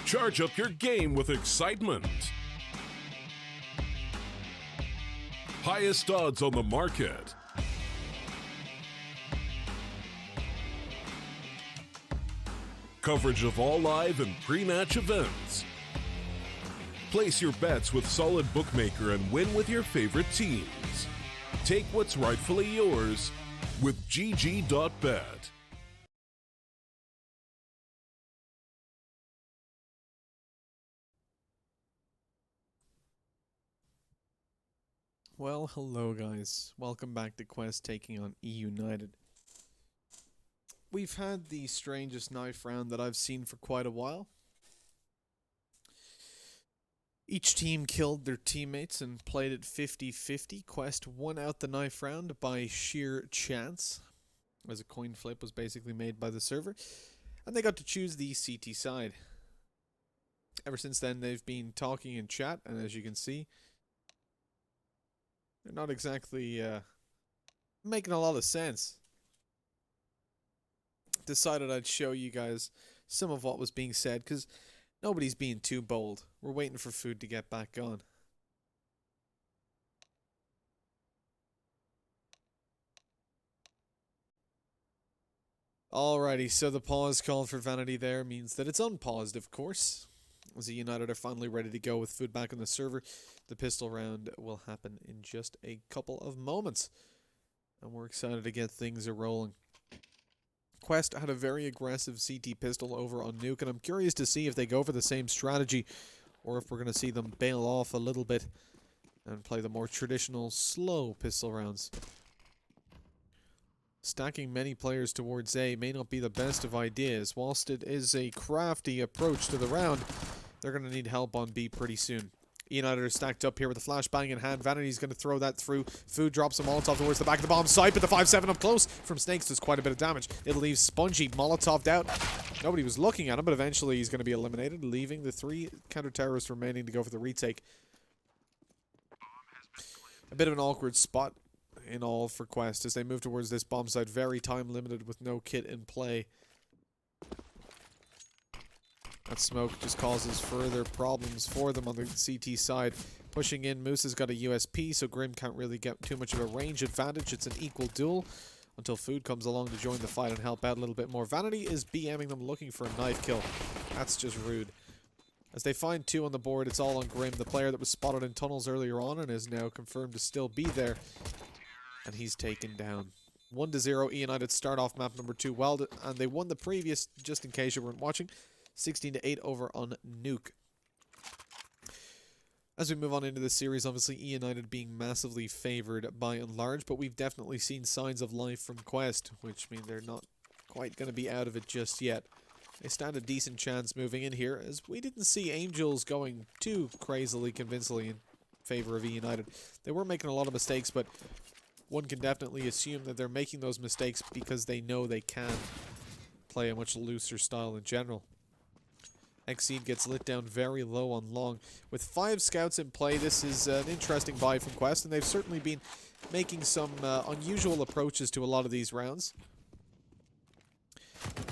Charge up your game with excitement. Highest odds on the market. Coverage of all live and pre-match events. Place your bets with Solid Bookmaker and win with your favorite teams. Take what's rightfully yours with GG.bet. Well, hello guys. Welcome back to Quest taking on eUnited. We've had the strangest knife round that I've seen for quite a while. Each team killed their teammates and played it 50-50. Quest won out the knife round by sheer chance, as a coin flip was basically made by the server, and they got to choose the CT side. Ever since then, they've been talking in chat, and as you can see, they're not exactly making a lot of sense. Decided I'd show you guys some of what was being said, because nobody's being too bold. We're waiting for food to get back on. Alrighty, so the pause called for Vanity there means that it's unpaused, of course. As the United are finally ready to go with food back on the server, the pistol round will happen in just a couple of moments. And we're excited to get things a-rolling. Quest had a very aggressive CT pistol over on Nuke, and I'm curious to see if they go for the same strategy, or if we're going to see them bail off a little bit and play the more traditional, slow pistol rounds. Stacking many players towards A may not be the best of ideas. Whilst it is a crafty approach to the round, they're going to need help on B pretty soon. eUnited are stacked up here with a flashbang in hand. Vanity's going to throw that through. Food drops a Molotov towards the back of the bomb site, but the 5-7 up close from Snakes does quite a bit of damage. It'll leave Spongy Molotov'd out. Nobody was looking at him, but eventually he's going to be eliminated, leaving the 3 counter-terrorists remaining to go for the retake. A bit of an awkward spot in all for Quest as they move towards this bomb site, very time limited with no kit in play. That smoke just causes further problems for them on the CT side. Pushing in, Moose has got a USP, so Grim can't really get too much of a range advantage. It's an equal duel until Food comes along to join the fight and help out a little bit more. Vanity is BMing them looking for a knife kill. That's just rude. As they find 2 on the board, it's all on Grim, the player that was spotted in tunnels earlier on and is now confirmed to still be there. And he's taken down. 1-0, eUnited start off map number 2 well, and they won the previous, just in case you weren't watching, 16-8 over on Nuke. As we move on into this series, obviously eUnited being massively favored by and large, but we've definitely seen signs of life from Quest, which mean they're not quite going to be out of it just yet. They stand a decent chance moving in here, as we didn't see Angels going too crazily, convincingly in favor of eUnited. They were making a lot of mistakes, but one can definitely assume that they're making those mistakes because they know they can play a much looser style in general. Exceed gets lit down very low on long. With 5 scouts in play, this is an interesting buy from Quest, and they've certainly been making some unusual approaches to a lot of these rounds.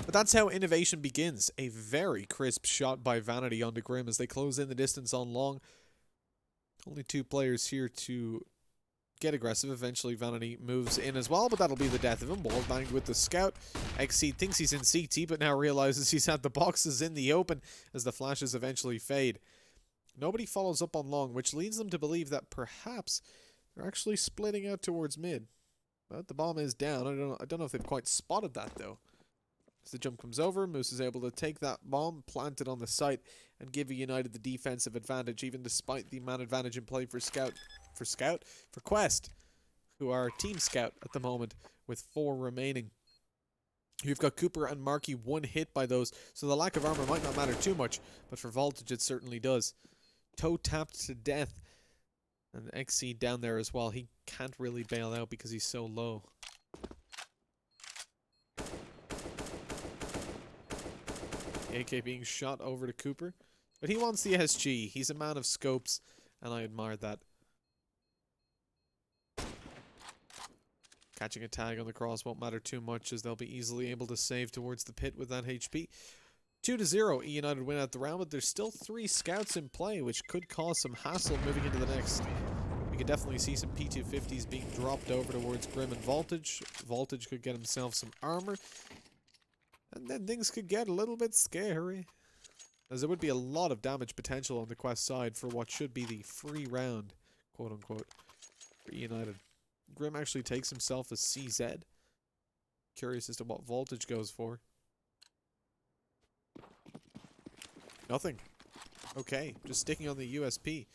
But that's how innovation begins. A very crisp shot by Vanity onto Grim as they close in the distance on long. Only 2 players here to get aggressive. Eventually Vanity moves in as well, but that'll be the death of him. Wall banged with the scout. Exceed thinks he's in CT, but now realizes he's had the boxes in the open as the flashes eventually fade. Nobody follows up on long, which leads them to believe that perhaps they're actually splitting out towards mid. But the bomb is down. I don't know if they've quite spotted that though. As the jump comes over, Moose is able to take that bomb, plant it on the site, and give eUnited the defensive advantage, even despite the man advantage in play for Quest, who are Team Scout at the moment, with 4 remaining. You've got Cooper and Markey 1 hit by those, so the lack of armor might not matter too much, but for Voltage it certainly does. Toe tapped to death, and XC down there as well. He can't really bail out because he's so low. AK being shot over to Cooper, but he wants the SG. He's a man of scopes, and I admire that. Catching a tag on the cross won't matter too much as they'll be easily able to save towards the pit with that HP. 2-0, eUnited win out the round, but there's still 3 scouts in play, which could cause some hassle moving into the next. We could definitely see some P250s being dropped over towards Grim and Voltage. Voltage could get himself some armor. And then things could get a little bit scary, as there would be a lot of damage potential on the Quest side for what should be the free round, quote unquote, for eUnited. Grim actually takes himself a CZ. Curious as to what Voltage goes for. Nothing. Okay, just sticking on the USP.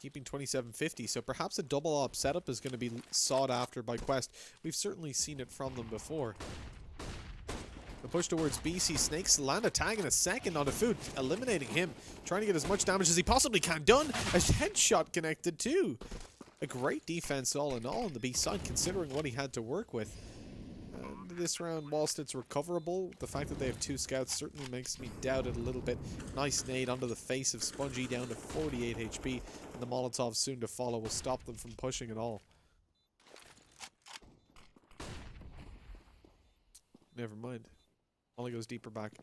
Keeping 2750, so perhaps a double op setup is going to be sought after by Quest. We've certainly seen it from them before. The push towards BC Snakes, land a tag in a second on the food, eliminating him, trying to get as much damage as he possibly can. Done! A headshot connected too! A great defense all in all on the B side, considering what he had to work with. And this round, whilst it's recoverable, the fact that they have 2 scouts certainly makes me doubt it a little bit. Nice nade onto the face of Spongy, down to 48 HP, and the Molotov soon to follow will stop them from pushing at all. Never mind. Only goes deeper back.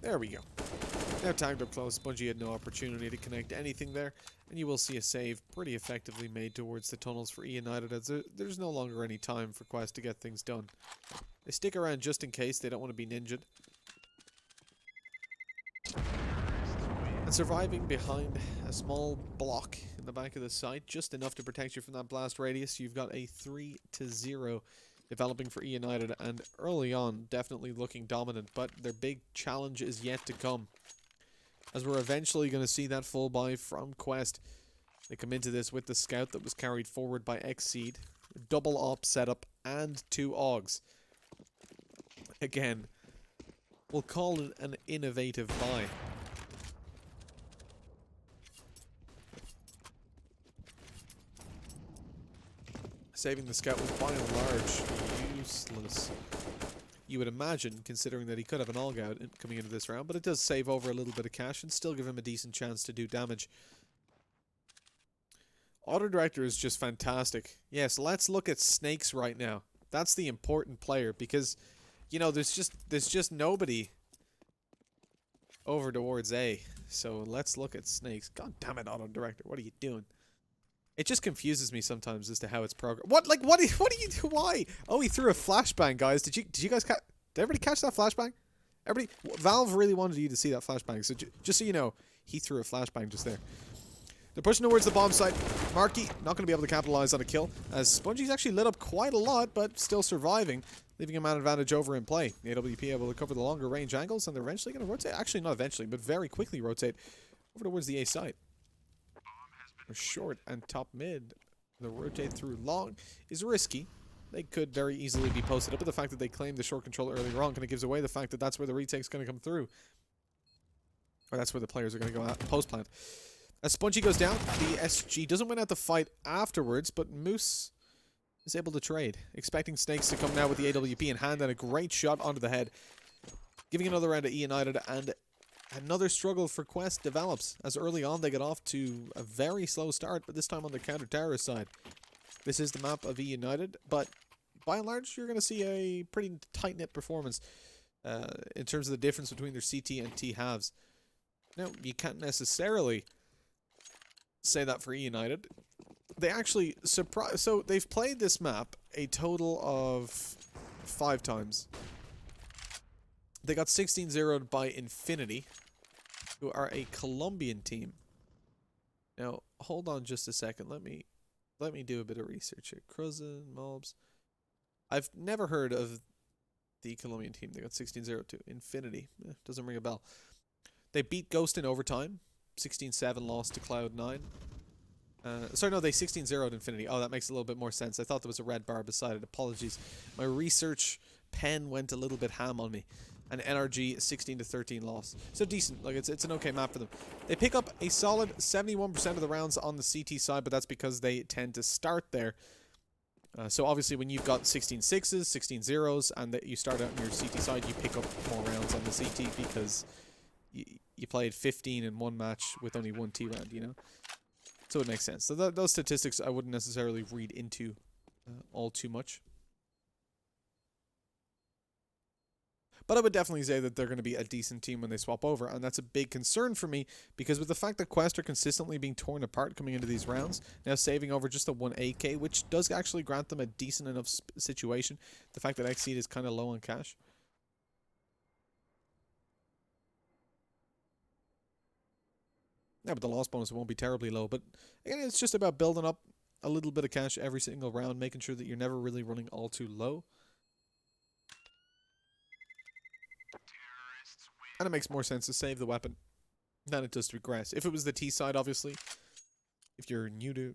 There we go. Now tagged up close, Bungie had no opportunity to connect anything there, and you will see a save pretty effectively made towards the tunnels for eUnited, as there's no longer any time for Quest to get things done. They stick around just in case, they don't want to be ninja'd. And surviving behind a small block in the back of the site, just enough to protect you from that blast radius, you've got a 3-0 developing for eUnited, and early on, definitely looking dominant, but their big challenge is yet to come, as we're eventually going to see that full buy from Quest. They come into this with the scout that was carried forward by Xseed, double op setup, and 2 AUGs. Again, we'll call it an innovative buy. Saving the scout was by and large useless. You would imagine, considering that he could have an AUG out coming into this round, but it does save over a little bit of cash and still give him a decent chance to do damage. Auto Director is just fantastic. Yes, let's look at Snakes right now. That's the important player, because, you know, there's just nobody over towards A. So let's look at Snakes. God damn it, Auto Director, what are you doing? It just confuses me sometimes as to how it's programmed. What do you do? Why? Oh, he threw a flashbang, guys. Did you guys catch? Did everybody catch that flashbang? Everybody, Valve really wanted you to see that flashbang. So just so you know, he threw a flashbang just there. They're pushing towards the bomb site. Marky not going to be able to capitalize on a kill, as Spongy's actually lit up quite a lot, but still surviving, leaving him an advantage over in play. The AWP able to cover the longer range angles, and they're eventually going to rotate. Actually, not eventually, but very quickly rotate over towards the A site. Short and top mid, the rotate through long is risky. They could very easily be posted up, but the fact that they claimed the short control earlier on kind of gives away the fact that that's where the retake's going to come through, or that's where the players are going to go out post plant. As Spongy goes down, the SG doesn't win out the fight afterwards, but Moose is able to trade, expecting Snakes to come now with the AWP in hand, and a great shot onto the head, giving another round to eUnited, and another struggle for Quest develops, as early on they get off to a very slow start, but this time on the counter-terrorist side. This is the map of eUnited, but by and large you're going to see a pretty tight-knit performance in terms of the difference between their CT and T halves. Now, you can't necessarily say that for eUnited. They actually so they've played this map a total of 5 times. They got 16-0'd by Infinity, who are a Colombian team. Now, hold on just a second. Let me do a bit of research here. Cruzan, Mobs. I've never heard of the Colombian team. They got 16-0 to Infinity. Doesn't ring a bell. They beat Ghost in overtime. 16-7 loss to Cloud9. Sorry, no, they 16-0'd Infinity. Oh, that makes a little bit more sense. I thought there was a red bar beside it. Apologies. My research pen went a little bit ham on me. An NRG 16-13 loss. So decent. Like, it's an okay map for them. They pick up a solid 71% of the rounds on the CT side, but that's because they tend to start there. So obviously when you've got 16-6s, 16-0s, and that you start out on your CT side, you pick up more rounds on the CT because you played 15 in one match with only 1 T round, you know? So it makes sense. So those statistics I wouldn't necessarily read into all too much. But I would definitely say that they're going to be a decent team when they swap over, and that's a big concern for me, because with the fact that Quest are consistently being torn apart coming into these rounds, now saving over just a 1 AK, which does actually grant them a decent enough situation, the fact that Xseed is kind of low on cash. Yeah, but the loss bonus won't be terribly low, but again, it's just about building up a little bit of cash every single round, making sure that you're never really running all too low. And it makes more sense to save the weapon than it does to regress. If it was the T side, obviously, if you're new to,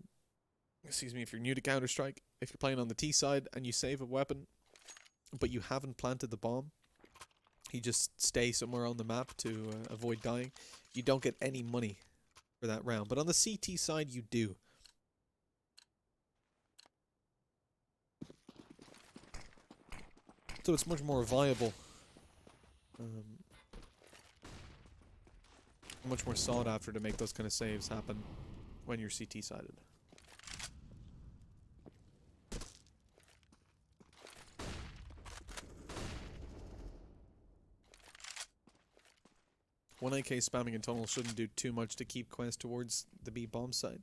if you're new to Counter-Strike, if you're playing on the T side and you save a weapon, but you haven't planted the bomb, you just stay somewhere on the map to avoid dying, you don't get any money for that round. But on the CT side, you do. So it's much more viable. Much more sought after to make those kind of saves happen when you're CT sided. One AK spamming in tunnel shouldn't do too much to keep Quest towards the B bomb side.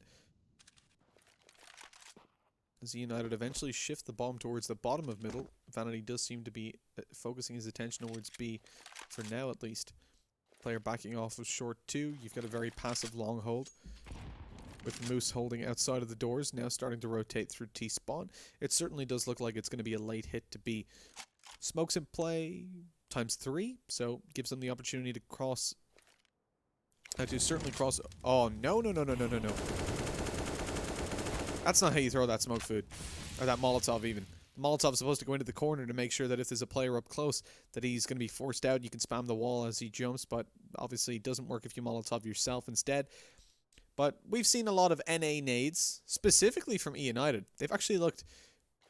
As eUnited eventually shift the bomb towards the bottom of middle, Vanity does seem to be focusing his attention towards B, for now at least. Player backing off of short 2. You've got a very passive long hold, with Moose holding outside of the doors, now starting to rotate through T-spawn. It certainly does look like it's going to be a late hit to B. Smokes in play ×3, so gives them the opportunity to cross. To certainly cross. Oh, no. That's not how you throw that smoke food. Or that Molotov, even. The Molotov's supposed to go into the corner to make sure that if there's a player up close, that he's going to be forced out. You can spam the wall as he jumps, but obviously it doesn't work if you Molotov yourself instead. But we've seen a lot of NA nades, specifically from eUnited. They've actually looked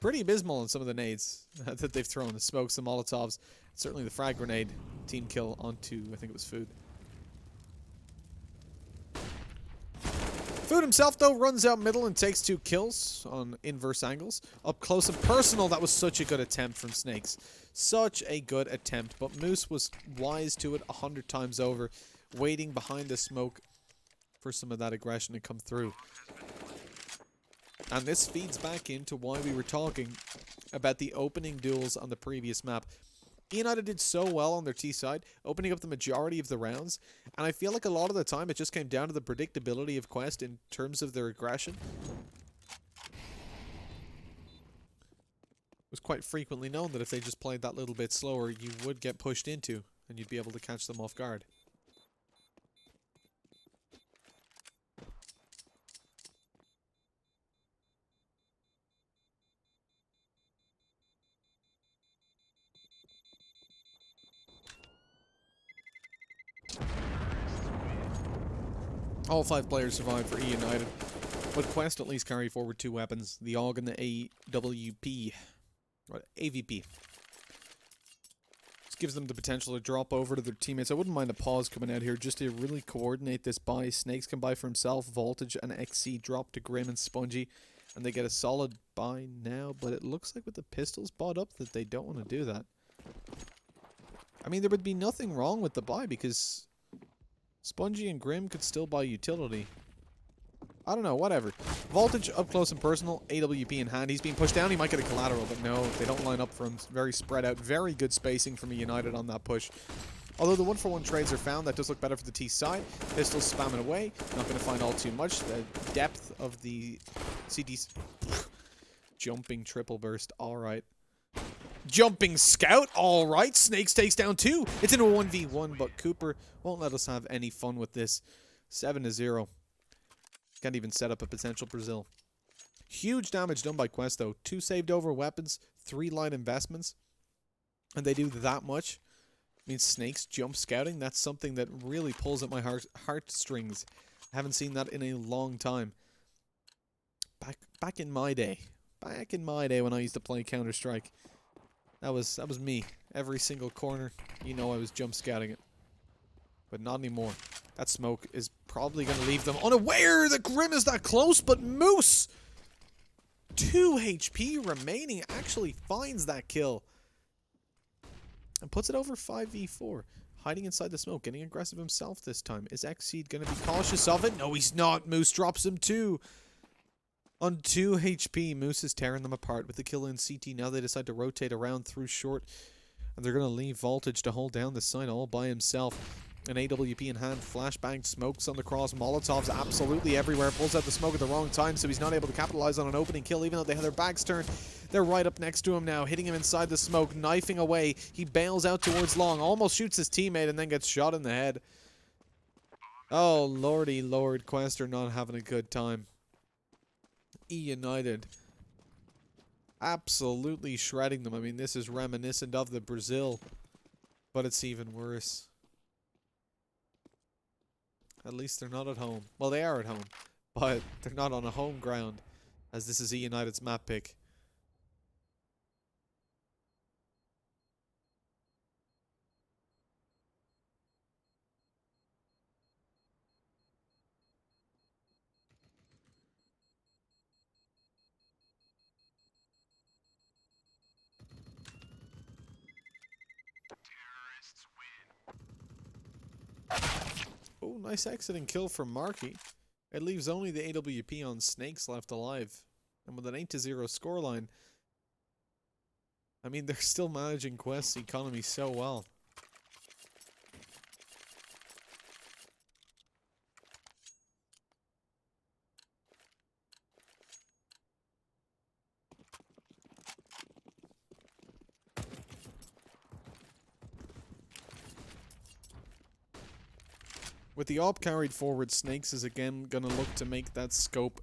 pretty abysmal in some of the nades that they've thrown. The smokes, the Molotovs, certainly the frag grenade team kill onto, I think it was Food. Food himself, though, runs out middle and takes 2 kills on inverse angles. Up close and personal, that was such a good attempt from Snakes. Such a good attempt, but Moose was wise to it 100 times over, waiting behind the smoke for some of that aggression to come through. And this feeds back into why we were talking about the opening duels on the previous map. eUnited did so well on their T side, opening up the majority of the rounds, and I feel like a lot of the time it just came down to the predictability of Quest in terms of their aggression. It was quite frequently known that if they just played that little bit slower, you would get pushed into, and you'd be able to catch them off guard. All 5 players survived for eUnited, but Quest at least carry forward 2 weapons, the AUG and the AWP, or AVP. This gives them the potential to drop over to their teammates. I wouldn't mind a pause coming out here just to really coordinate this buy. Snakes can buy for himself, Voltage and XC drop to Grim and Spongy, and they get a solid buy now, but it looks like with the pistols bought up that they don't want to do that. I mean, there would be nothing wrong with the buy because Spongy and Grim could still buy utility. I don't know, whatever. Voltage up close and personal, AWP in hand. He's being pushed down, he might get a collateral, but no, they don't line up for him. Very spread out, very good spacing from eUnited on that push. Although the 1-for-1 trades are found, that does look better for the T side. Pistols spamming away, not going to find all too much. The depth of the CD's jumping triple burst, alright. Jumping scout, alright. Snakes takes down 2. It's in a 1v1, but Cooper won't let us have any fun with this. 7-0. Can't even set up a potential Brazil. Huge damage done by Quest, though. 2 saved over weapons, 3 light investments. And they do that much. I mean, Snakes jump scouting, that's something that really pulls at my heartstrings. I haven't seen that in a long time. Back in my day. Back in my day when I used to play Counter-Strike. That was me. Every single corner, you know I was jump scouting it. But not anymore. That smoke is probably going to leave them unaware that Grim is that close, but Moose 2 HP remaining, actually finds that kill. And puts it over 5v4. Hiding inside the smoke, getting aggressive himself this time. Is Xseed going to be cautious of it? No, he's not. Moose drops him too. On 2 HP, Moose is tearing them apart with the kill in CT. Now they decide to rotate around through short. And they're going to leave Voltage to hold down the side all by himself. An AWP in hand, flashbang, smokes on the cross, Molotovs absolutely everywhere, pulls out the smoke at the wrong time, so he's not able to capitalize on an opening kill, even though they have their backs turned. They're right up next to him now, hitting him inside the smoke, knifing away. He bails out towards long, almost shoots his teammate, and then gets shot in the head. Oh, lordy lord, Quest are not having a good time. eUnited absolutely shredding them. I mean, this is reminiscent of the Brazil, but it's even worse. At least they're not at home. Well, they are at home, but they're not on a home ground, as this is eUnited's map pick. Oh, nice exiting kill from Marky. It leaves only the AWP on Snakes left alive. And with an 8-0 scoreline, I mean, they're still managing Quest's economy so well. With the AWP carried forward, Snakes is again going to look to make that scope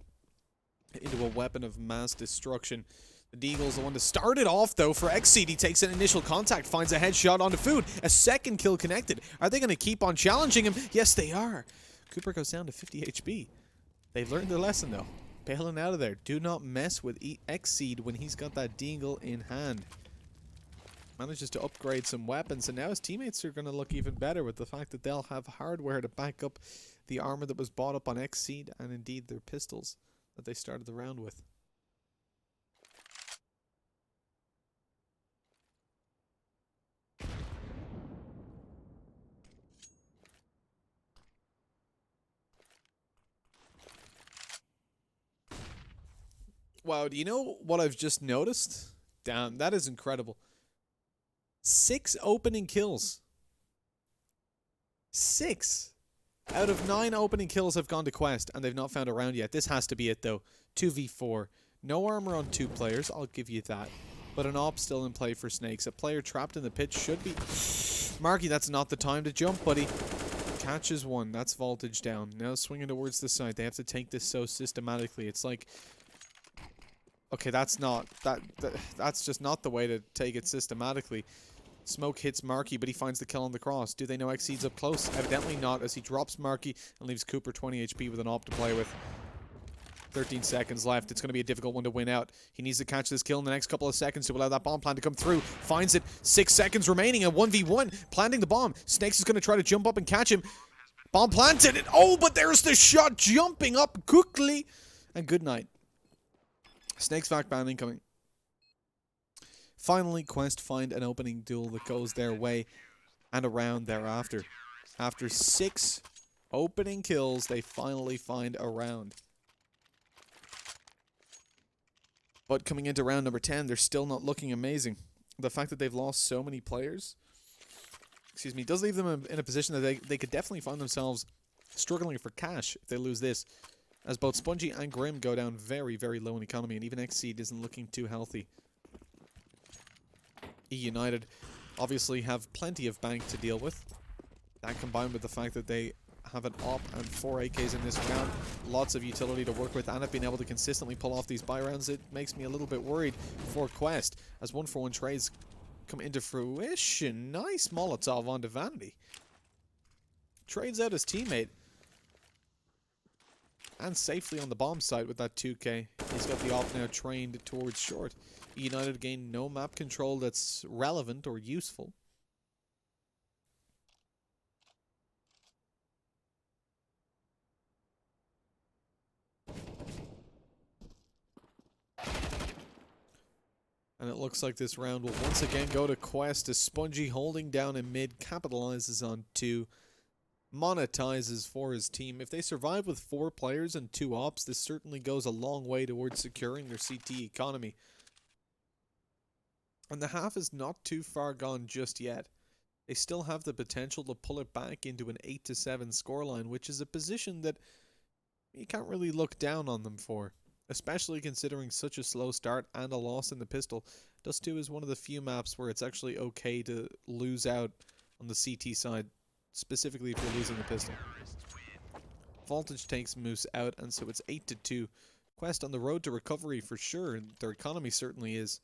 into a weapon of mass destruction. The Deagle's the one to start it off, though, for Xseed. He takes an initial contact, finds a headshot onto Food. A second kill connected. Are they going to keep on challenging him? Yes, they are. Cooper goes down to 50 HP. They've learned their lesson, though. Bailing out of there. Do not mess with Xseed when he's got that Deagle in hand. Manages to upgrade some weapons, and now his teammates are going to look even better with the fact that they'll have hardware to back up the armor that was bought up on Xseed, and indeed their pistols that they started the round with. Wow, do you know what I've just noticed? Damn, that is incredible. 6 opening kills. 6 out of 9 opening kills have gone to Quest, and they've not found a round yet. This has to be it, though. 2v4. No armor on 2 players, I'll give you that. But an op still in play for Snakes. A player trapped in the pit should be... Marky, that's not the time to jump, buddy. Catches one. That's Voltage down. Now swinging towards the side. They have to take this so systematically. It's like... Okay, that's not... That's just not the way to take it systematically. Smoke hits Marky, but he finds the kill on the cross. Do they know Xseed's up close? Evidently not, as he drops Marky and leaves Cooper 20 HP with an op to play with. 13 seconds left. It's going to be a difficult one to win out. He needs to catch this kill in the next couple of seconds to allow that bomb plan to come through. Finds it. 6 seconds remaining. A 1v1. Planting the bomb. Snakes is going to try to jump up and catch him. Bomb planted. Oh, but there's the shot jumping up quickly. And good night. Snakes back ban incoming. Finally, Quest find an opening duel that goes their way and around thereafter. After 6 opening kills, they finally find a round. But coming into round number 10, they're still not looking amazing. The fact that they've lost so many players, does leave them in a position that they could definitely find themselves struggling for cash if they lose this. As both Spongy and Grim go down very, very low in economy, and even Xseed isn't looking too healthy. eUnited obviously have plenty of bank to deal with. That combined with the fact that they have an op and 4 AKs in this round, lots of utility to work with, and have been able to consistently pull off these buy rounds, it makes me a little bit worried for Quest as 1-for-1 trades come into fruition. Nice Molotov onto Vanity. Trades out his teammate. And safely on the bomb site with that 2k. He's got the op now trained towards short. eUnited gain no map control that's relevant or useful. And it looks like this round will once again go to Quest as Spongy holding down in mid, capitalizes on 2, monetizes for his team. If they survive with 4 players and 2 ops, this certainly goes a long way towards securing their CT economy. And the half is not too far gone just yet. They still have the potential to pull it back into an 8-7 scoreline, which is a position that you can't really look down on them for. Especially considering such a slow start and a loss in the pistol. Dust 2 is one of the few maps where it's actually okay to lose out on the CT side, specifically if you're losing the pistol. Voltage takes Moose out, and so it's 8-2. Quest on the road to recovery for sure, and their economy certainly is.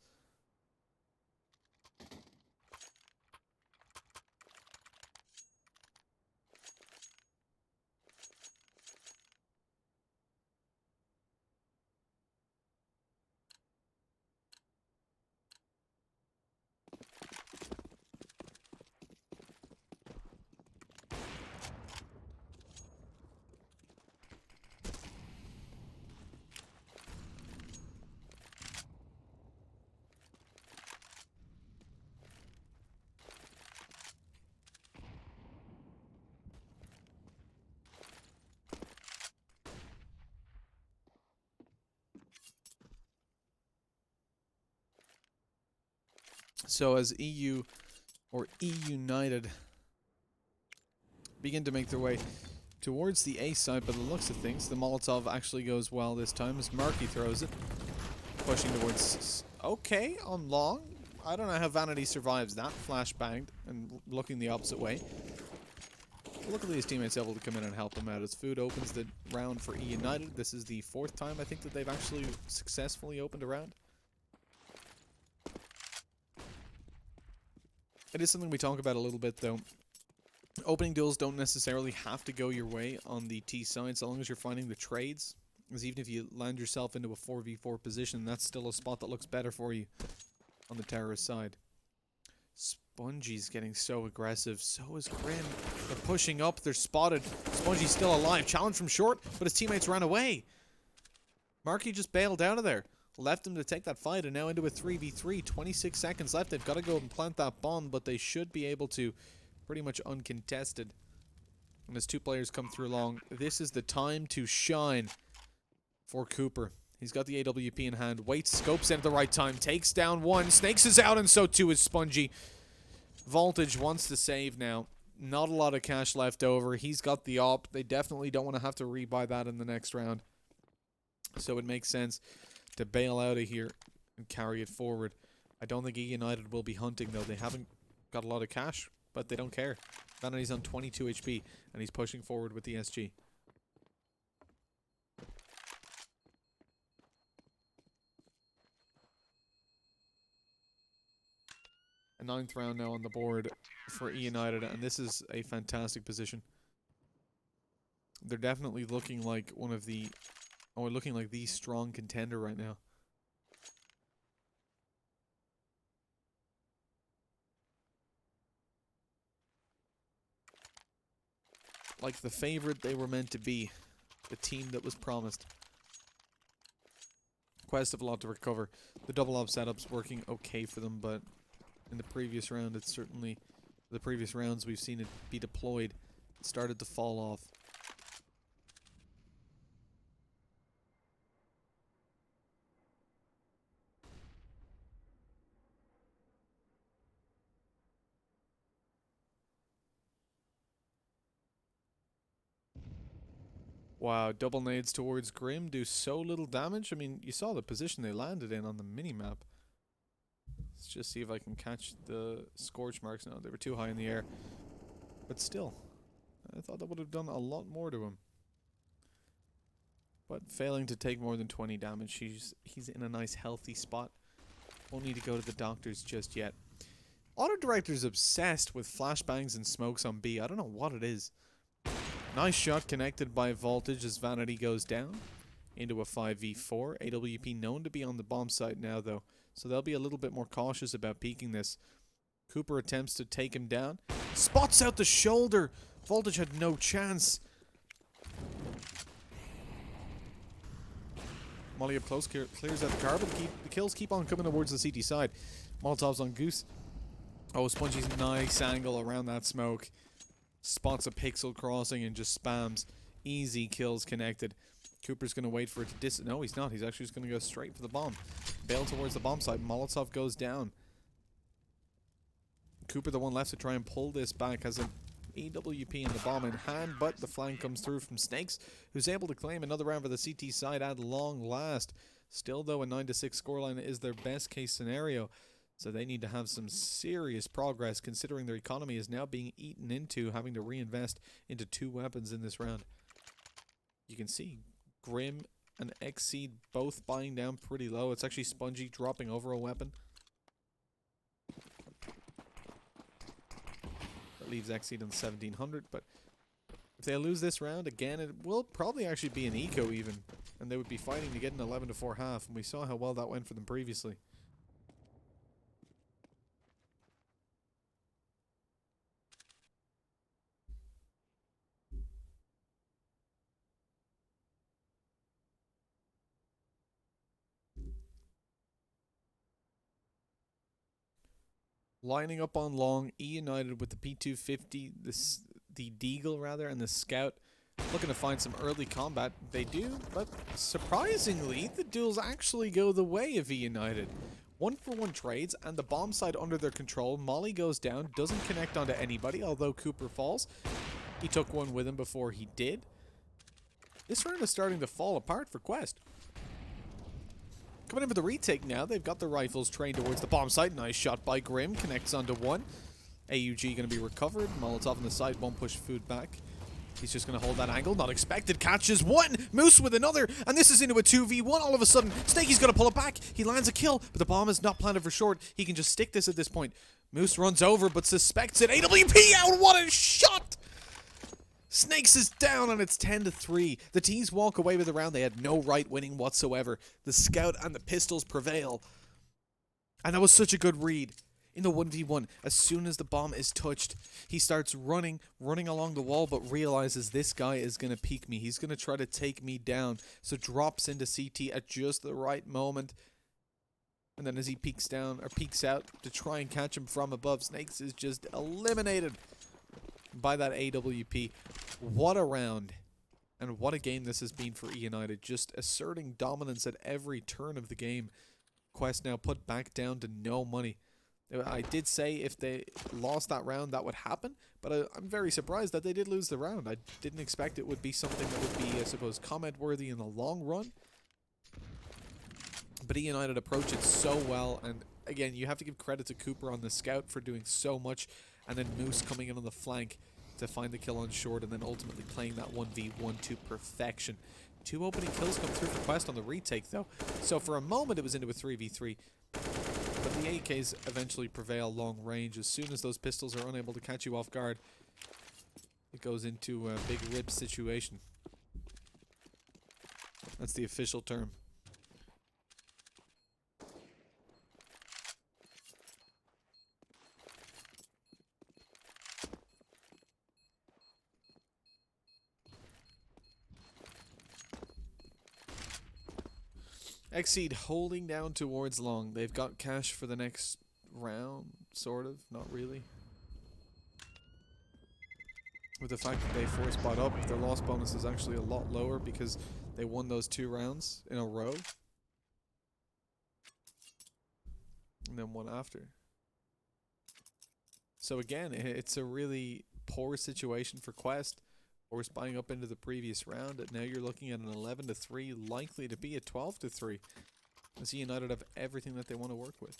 So as EU or eUnited begin to make their way towards the A side, by the looks of things, the Molotov actually goes well this time as Marky throws it, pushing towards. Okay, on long. I don't know how Vanity survives that. Flashbanged and looking the opposite way. Luckily, his teammates able to come in and help him out as Food opens the round for eUnited. This is the 4th time I think that they've actually successfully opened a round. It is something we talk about a little bit, though. Opening duels don't necessarily have to go your way on the T side, so long as you're finding the trades. Because even if you land yourself into a 4v4 position, that's still a spot that looks better for you on the terrorist side. Spongy's getting so aggressive. So is Grim. They're pushing up. They're spotted. Spongy's still alive. Challenge from short, but his teammates ran away. Marky just bailed out of there. Left him to take that fight, and now into a 3v3. 26 seconds left. They've got to go and plant that bomb, but they should be able to pretty much uncontested. And as 2 players come through long, this is the time to shine for Cooper. He's got the AWP in hand. Waits, scopes in at the right time. Takes down 1. Snakes is out, and so too is Spongy. Voltage wants to save now. Not a lot of cash left over. He's got the op. They definitely don't want to have to rebuy that in the next round. So it makes sense to bail out of here and carry it forward. I don't think eUnited will be hunting, though. They haven't got a lot of cash, but they don't care. Vanity's on 22 HP, and he's pushing forward with the SG. A 9th round now on the board for eUnited, and this is a fantastic position. They're definitely looking like one of the... Oh, looking like the strong contender right now. Like the favorite they were meant to be. The team that was promised. Quest have a lot to recover. The double op setup's working okay for them, but in the previous round, it's certainly... The previous rounds we've seen it be deployed. It started to fall off. Wow, double nades towards Grim do so little damage. I mean, you saw the position they landed in on the minimap. Let's just see if I can catch the scorch marks. No, they were too high in the air. But still, I thought that would have done a lot more to him. But failing to take more than 20 damage, he's in a nice healthy spot. Won't need to go to the doctors just yet. Auto Director's obsessed with flashbangs and smokes on B. I don't know what it is. Nice shot connected by Voltage as Vanity goes down into a 5v4. AWP known to be on the bomb site now, though, so they'll be a little bit more cautious about peeking this. Cooper attempts to take him down. Spots out the shoulder. Voltage had no chance. Molly up close, clears out the car, but the kills keep on coming towards the CT side. Molotov's on Goose. Oh, Spongy's nice angle around that smoke. Spots a pixel crossing and just spams. Easy kills connected. Cooper's going to wait for it to no, he's not. He's actually just going to go straight for the bomb. Bail towards the bomb site. Molotov goes down. Cooper, the one left to try and pull this back, has an AWP and the bomb in hand, but the flank comes through from Snakes, who's able to claim another round for the CT side at long last. Still, though, a 9-6 scoreline is their best case scenario, so they need to have some serious progress considering their economy is now being eaten into, having to reinvest into 2 weapons in this round. You can see Grim and Xseed both buying down pretty low. It's actually Spongy dropping over a weapon. That leaves Xseed on 1700, but if they lose this round, again, it will probably actually be an eco even, and they would be fighting to get an 11-4 half, and we saw how well that went for them previously. Lining up on long, eUnited with the P250, the Deagle rather, and the Scout, looking to find some early combat. They do, but surprisingly, the duels actually go the way of eUnited. 1-for-1 trades, and the bomb site under their control. Molly goes down, doesn't connect onto anybody, although Cooper falls. He took one with him before he did. This round is starting to fall apart for Quest. Coming in for the retake now. They've got the rifles trained towards the bomb site. Nice shot by Grim. Connects onto one. AUG going to be recovered. Molotov on the side won't push food back. He's just going to hold that angle. Not expected. Catches one. Moose with another. And this is into a 2v1 all of a sudden. Snakey's going to pull it back. He lands a kill, but the bomb is not planted for short. He can just stick this at this point. Moose runs over, but suspects it. AWP out. What a shot! Snakes is down, and it's 10-3. The teams walk away with the round. They had no right winning whatsoever. The Scout and the Pistols prevail. And that was such a good read. In the 1v1, as soon as the bomb is touched, he starts running along the wall, but realizes this guy is going to peek me. He's going to try to take me down. So drops into CT at just the right moment. And then as he peeks down, or peeks out to try and catch him from above, Snakes is just eliminated by that AWP. What a round, and what a game this has been for eUnited, just asserting dominance at every turn of the game. Quest now put back down to no money. I did say if they lost that round that would happen, but I'm very surprised that they did lose the round. I didn't expect it would be something that would be, I suppose, comment worthy in the long run, but eUnited approach it so well. And again, you have to give credit to Cooper on the Scout for doing so much, and then Moose coming in on the flank to find the kill on short, and then ultimately playing that 1v1 to perfection. 2 opening kills come through for Quest on the retake, though. So for a moment, it was into a 3v3. But the AKs eventually prevail long range. As soon as those pistols are unable to catch you off guard, it goes into a big rip situation. That's the official term. Xseed holding down towards long. They've got cash for the next round, sort of, not really. With the fact that they force bought up, their loss bonus is actually a lot lower because they won those 2 rounds in a row. And then one after. So again, it's a really poor situation for Quest. Force buying up into the previous round, and now you're looking at an 11-3, likely to be a 12-3. As eUnited have everything that they want to work with.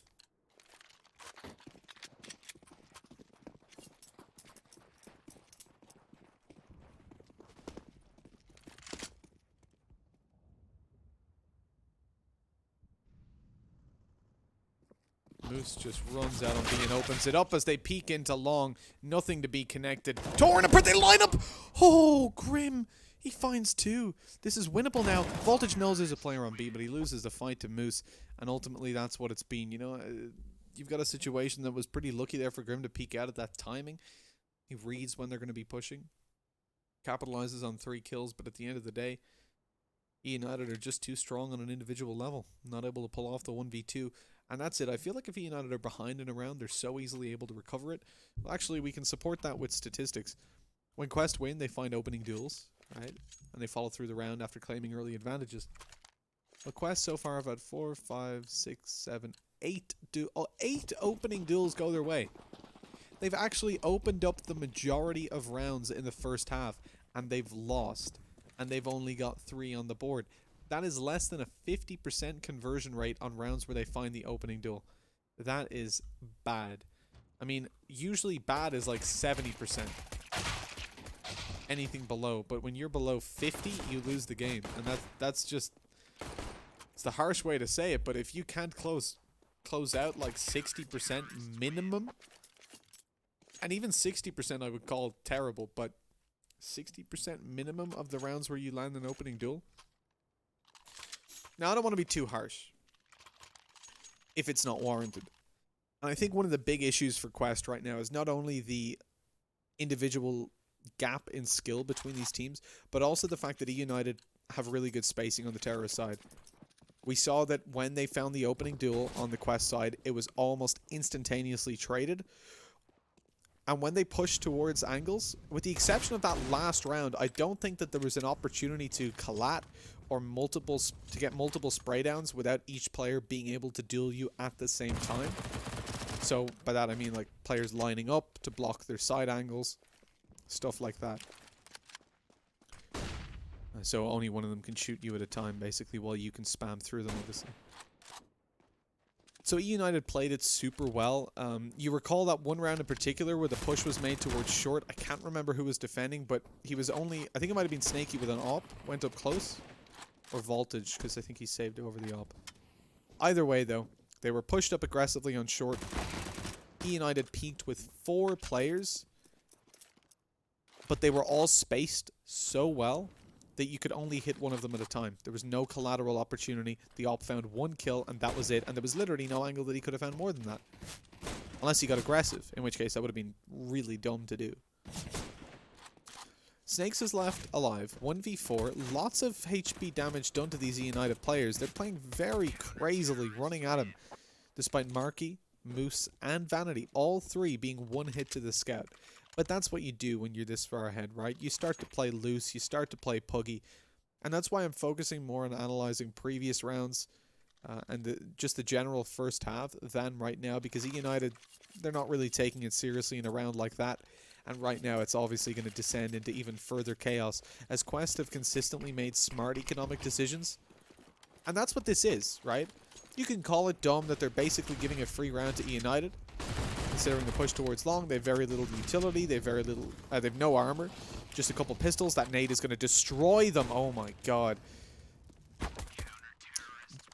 Moose just runs out on B and opens it up as they peek into long. Nothing to be connected. Torn apart, they line up! Oh, Grim! He finds 2. This is winnable now. Voltage knows there's a player on B, but he loses the fight to Moose. And ultimately, that's what it's been. You know, you've got a situation that was pretty lucky there for Grim to peek out at that timing. He reads when they're going to be pushing. Capitalizes on 3 kills, but at the end of the day, eUnited are just too strong on an individual level, not able to pull off the 1v2. And that's it. I feel like if eUnited are behind in a round, they're so easily able to recover it. Well, actually, we can support that with statistics. When Quest win, they find opening duels, right? And they follow through the round after claiming early advantages. But Quest so far have had 4, 5, 6, 7, 8 opening duels go their way. They've actually opened up the majority of rounds in the first half, and they've lost. And they've only got 3 on the board. That is less than a 50% conversion rate on rounds where they find the opening duel. That is bad. I mean, usually bad is like 70%. Anything below. But when you're below 50, you lose the game. And that's just... It's the harsh way to say it, but if you can't close out like 60% minimum, and even 60% I would call terrible, but 60% minimum of the rounds where you land an opening duel. Now, I don't want to be too harsh if it's not warranted. And I think one of the big issues for Quest right now is not only the individual gap in skill between these teams, but also the fact that eUnited have really good spacing on the terrorist side. We saw that when they found the opening duel on the Quest side, it was almost instantaneously traded. And when they pushed towards angles, with the exception of that last round, I don't think that there was an opportunity to collat or to get multiple spray downs without each player being able to duel you at the same time. So by that I mean like players lining up to block their side angles, stuff like that. So only one of them can shoot you at a time, basically, while you can spam through them, obviously. So eUnited played it super well. You recall that one round in particular where the push was made towards short. I can't remember who was defending, but he was only... I think it might have been Snaky with an AWP. Went up close. Or Voltage, because I think he saved over the AWP. Either way, though, they were pushed up aggressively on short. eUnited peaked with 4 players. But they were all spaced so well that you could only hit one of them at a time. There was no collateral opportunity. The AWP found 1 kill, and that was it. And there was literally no angle that he could have found more than that. Unless he got aggressive, in which case that would have been really dumb to do. Snakes is left alive. 1v4. Lots of HP damage done to these eUnited players. They're playing very crazily, running at him. Despite Marky, Moose, and Vanity, all 3 being 1 hit to the scout. But that's what you do when you're this far ahead, right? You start to play loose, you start to play puggy. And that's why I'm focusing more on analyzing previous rounds and just the general first half than right now. Because eUnited, they're not really taking it seriously in a round like that. And right now it's obviously going to descend into even further chaos. As Quest have consistently made smart economic decisions. And that's what this is, right? You can call it dumb that they're basically giving a free round to eUnited. Considering the push towards long, they have very little utility, they have no armor, just a couple pistols. That nade is going to destroy them. Oh my god.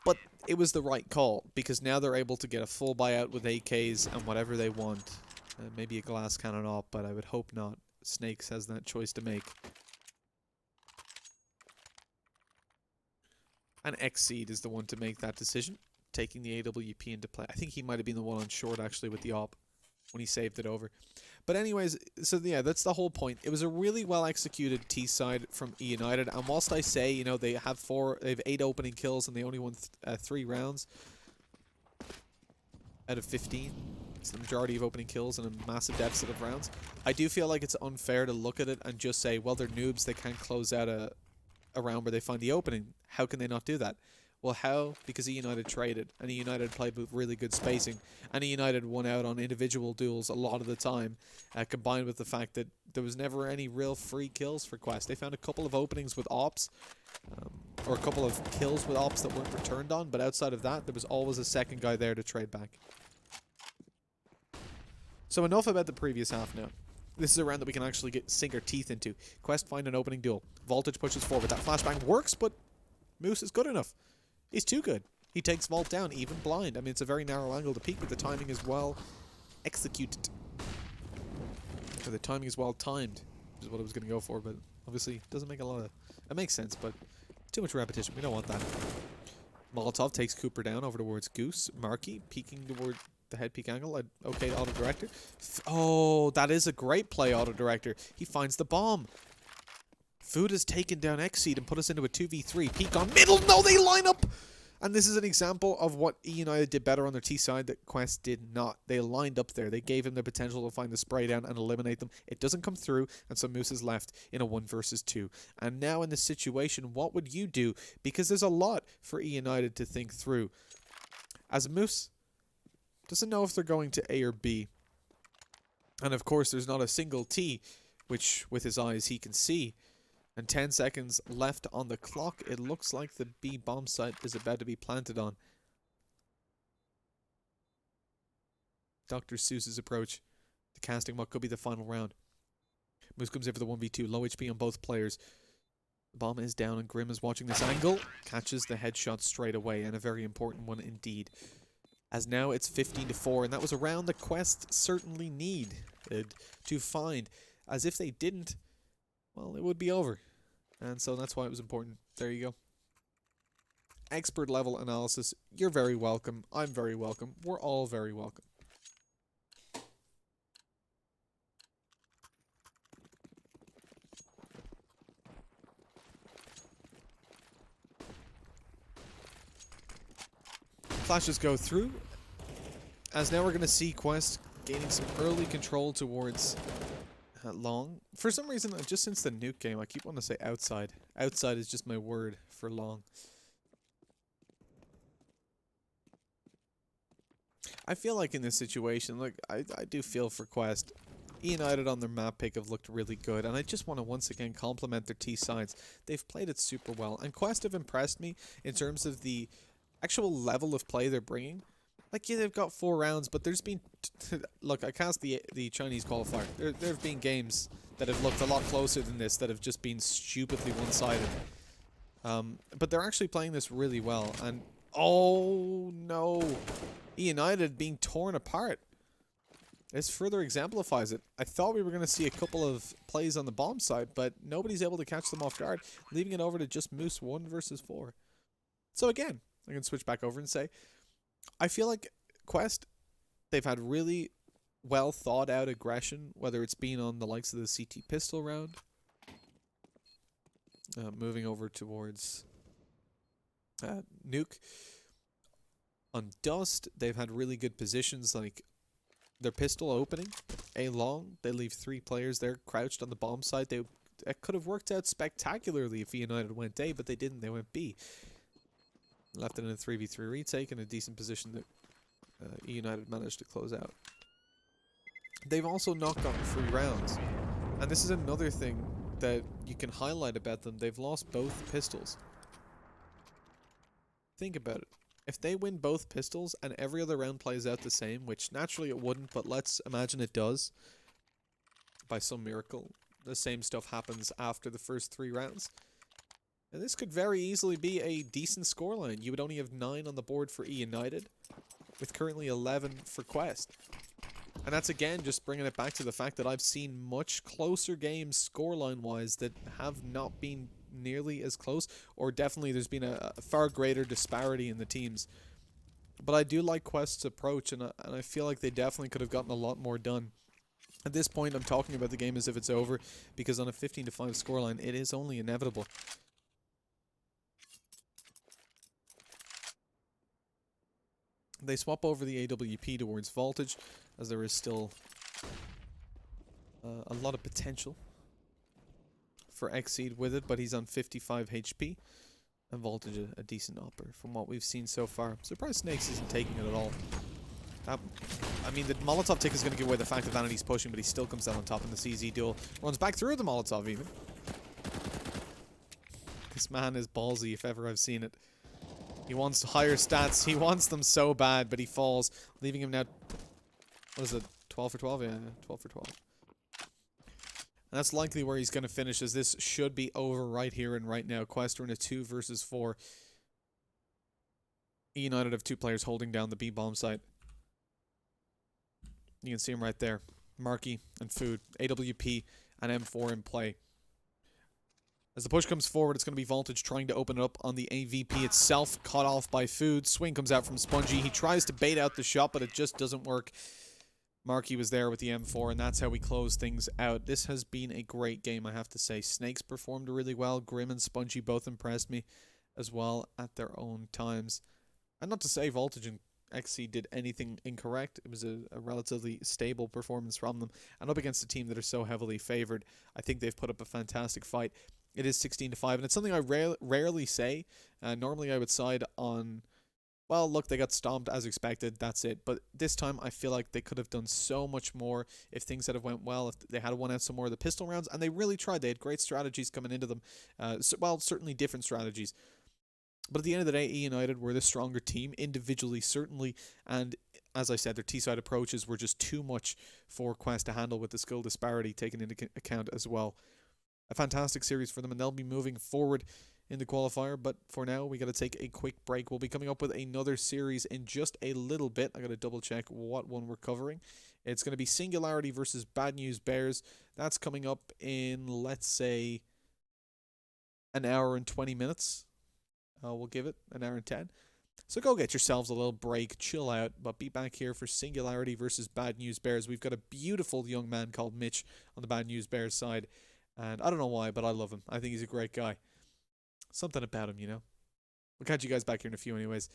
But it was the right call, because now they're able to get a full buyout with AKs and whatever they want. Maybe a glass cannon op, but I would hope not. Snakes has that choice to make. And Xseed is the one to make that decision, taking the AWP into play. I think he might have been the one on short, actually, with the op when he saved it over. But anyways, so yeah, that's the whole point. It was a really well executed T side from eUnited, and whilst I say, you know, they have 8 opening kills and they only won 3 rounds out of 15. It's the majority of opening kills in a massive deficit of rounds. I do feel like it's unfair to look at it and just say, well, they're noobs, they can't close out a round where they find the opening. How can they not do that? Well, how? Because eUnited traded, and eUnited played with really good spacing, and eUnited won out on individual duels a lot of the time, combined with the fact that there was never any real free kills for Quest. They found a couple of openings with ops, or a couple of kills with ops that weren't returned on, but outside of that, there was always a second guy there to trade back. So enough about the previous half now. This is a round that we can actually sink our teeth into. Quest find an opening duel. Voltage pushes forward. That flashbang works, but Moose is good enough. He's too good. He takes Vault down, even blind. I mean, it's a very narrow angle to peek, but the timing is well executed. Or the timing is well timed, which is what I was going to go for, but obviously it doesn't make a lot of... It makes sense, but too much repetition. We don't want that. Molotov takes Cooper down over towards Goose. Marky peeking toward the head peek angle. Okay, auto director. Oh, that is a great play, auto director. He finds the bomb. Food has taken down Xseed and put us into a 2v3. Peek on middle. No, they line up. And this is an example of what eUnited did better on their T side that Quest did not. They lined up there. They gave him the potential to find the spray down and eliminate them. It doesn't come through, and so Moose is left in a 1 versus 2. And now in this situation, what would you do? Because there's a lot for eUnited to think through. As Moose doesn't know if they're going to A or B. And of course, there's not a single T, which with his eyes he can see. And 10 seconds left on the clock. It looks like the B bomb site is about to be planted on. Dr. Seuss's approach to casting what could be the final round. Moose comes in for the 1v2. Low HP on both players. The bomb is down and Grim is watching this angle. Catches the headshot straight away, and a very important one indeed. As now it's 15-4, and that was a round the Quest certainly needed to find. As if they didn't, well, it would be over. And so that's why it was important. There you go. Expert level analysis. You're very welcome. I'm very welcome. We're all very welcome. Flashes go through. As now we're going to see Quest gaining some early control towards long. For some reason, just since the nuke game, I keep wanting to say outside. Outside is just my word for long. I feel like in this situation, like I do feel for Quest. eUnited on their map pick have looked really good, and I just want to once again compliment their T sides. They've played it super well, and Quest have impressed me in terms of the actual level of play they're bringing. Like, yeah, they've got 4 rounds, but there's been... Look, I cast the Chinese qualifier. There have been games that have looked a lot closer than this that have just been stupidly one-sided. But they're actually playing this really well. And, oh, no. eUnited being torn apart. This further exemplifies it. I thought we were going to see a couple of plays on the bomb side, but nobody's able to catch them off guard, leaving it over to just Moose 1 versus 4. So, again, I can switch back over and say... I feel like Quest, they've had really well thought out aggression, whether it's been on the likes of the CT pistol round, moving over towards nuke. On Dust, they've had really good positions, like their pistol opening, A long, they leave 3 players there crouched on the bomb site. It could have worked out spectacularly if eUnited went A, but they didn't, they went B. Left it in a 3v3 retake in a decent position that eUnited managed to close out. They've also not gotten free rounds. And this is another thing that you can highlight about them. They've lost both pistols. Think about it. If they win both pistols and every other round plays out the same, which naturally it wouldn't, but let's imagine it does, by some miracle, the same stuff happens after the first 3 rounds. And this could very easily be a decent scoreline. You would only have 9 on the board for eUnited, with currently 11 for Quest. And that's again just bringing it back to the fact that I've seen much closer games scoreline-wise that have not been nearly as close, or definitely there's been a far greater disparity in the teams. But I do like Quest's approach, and I feel like they definitely could have gotten a lot more done. At this point, I'm talking about the game as if it's over, because on a 15-5 scoreline, it is only inevitable. They swap over the AWP towards Voltage, as there is still a lot of potential for Xseed with it, but he's on 55 HP, and Voltage a decent upper from what we've seen so far. I'm surprised Snakes isn't taking it at all. I mean, the Molotov tick is going to give away the fact that Vanity's pushing, but he still comes down on top in the CZ duel. Runs back through the Molotov even. This man is ballsy if ever I've seen it. He wants higher stats. He wants them so bad, but he falls, leaving him now... What is it? 12 for 12? Yeah, 12 for 12. And that's likely where he's going to finish, as this should be over right here and right now. Quest are in a 2 versus 4. eUnited have 2 players holding down the B bomb site. You can see him right there. Marky and Food, AWP and M4 in play. As the push comes forward, it's going to be Voltage trying to open it up on the AVP itself. Caught off by Food. Swing comes out from Spongy. He tries to bait out the shot, but it just doesn't work. Marky was there with the M4, and that's how we close things out. This has been a great game, I have to say. Snakes performed really well. Grim and Spongy both impressed me as well at their own times. And not to say Voltage and XC did anything incorrect. It was a relatively stable performance from them. And up against a team that are so heavily favored, I think they've put up a fantastic fight. It is 16-5, and it's something I rarely say. Normally I would side on, well, look, they got stomped as expected, that's it. But this time I feel like they could have done so much more if things had went well, if they had won out some more of the pistol rounds, and they really tried. They had great strategies coming into them. Well, certainly different strategies. But at the end of the day, eUnited were the stronger team, individually certainly, and as I said, their T-side approaches were just too much for Quest to handle with the skill disparity taken into account as well. A fantastic series for them, and they'll be moving forward in the qualifier, but for now, we got to take a quick break. We'll be coming up with another series in just a little bit. I got to double check what one we're covering. It's going to be Singularity versus Bad News Bears. That's coming up in, let's say, an hour and 20 minutes. We'll give it an hour and 10. So go get yourselves a little break, chill out, but be back here for Singularity versus Bad News Bears. We've got a beautiful young man called Mitch on the Bad News Bears side, and I don't know why, but I love him. I think he's a great guy. Something about him, you know. We'll catch you guys back here in a few anyways.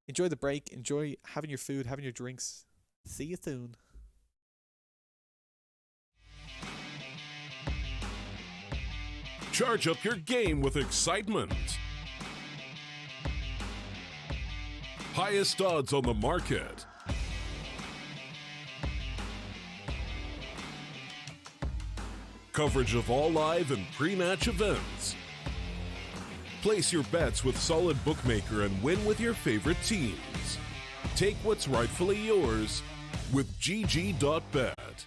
Enjoy the break. Enjoy having your food, having your drinks. See you soon. Charge up your game with excitement. Highest odds on the market. Coverage of all live and pre-match events. Place your bets with Solid Bookmaker and win with your favorite teams. Take what's rightfully yours with GG.bet.